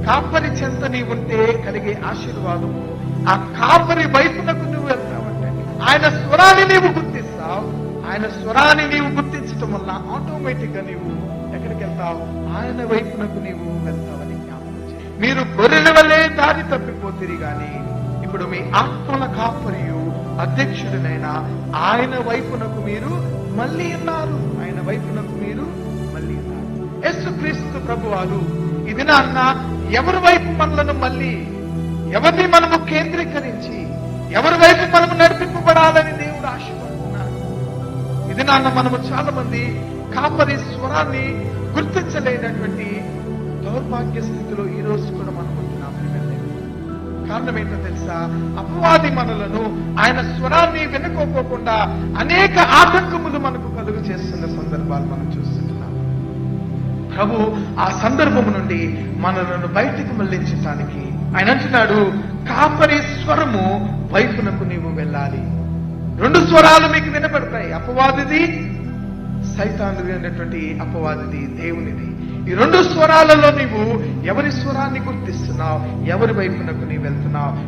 కాపరి చెంత నీవుంటే కలిగే ఆశీర్వాదము ఆ కాపరి వైపునకు నువ్వు వెళ్తావంటే ఆయన స్వరాన్ని నీవు గుర్తిస్తావు. ఆయన స్వరాన్ని నీవు గుర్తించటం వల్ల ఆటోమేటిక్ గా నీవు ఎక్కడికి వెళ్తావు? ఆయన వైపునకు నీవు వెళ్తావని జ్ఞాపకం చేయి. మీరు గొర్రెల వల్లే దారి తప్పిపోతిరి గాని ఇప్పుడు మీ ఆత్మల కాపరియు అధ్యక్షుడినైన ఆయన వైపునకు మీరు మళ్ళీ ఉన్నారు. ఆయన వైపునకు మీరు మళ్ళీ ఉన్నారు. యేసుక్రీస్తు ప్రభువారు ఇది నాన్న ఎవరి వైపు మనలను మళ్ళీ ఎవరిని మనము కేంద్రీకరించి ఎవరి వైపు మనము నడిపింపబడాలని దేవుడు ఆశపడుతున్నారు. ఇది నాన్న మనము చాలా మంది కాపరి స్వరాన్ని గుర్తించలేనటువంటి దౌర్భాగ్య స్థితిలో ఈ రోజు కూడా మనం ఉంటున్నాం. కారణం ఏంటో తెలుసా? అపవాది మనలను ఆయన స్వరాన్ని వినుకోకుండా అనేక ఆటంకములు మనకు కలుగు చేస్తున్న సందర్భాలు మనం చూస్తున్నాం. ప్రభు ఆ సందర్భము నుండి మనలను బయటికి మళ్లించటానికి ఆయన అంటున్నాడు, కాపరి స్వరము వైపునకు నీవు వెళ్ళాలి. రెండు స్వరాలు మీకు వినపడతాయి, అపవాదిది సైతానుది అనేటువంటి అపవాదిది, దేవునిది. ఈ రెండు స్వరాలలో నీవు ఎవరి స్వరాన్ని గుర్తిస్తున్నావు? ఎవరి వైపునకు నీవు వెళ్తున్నావు?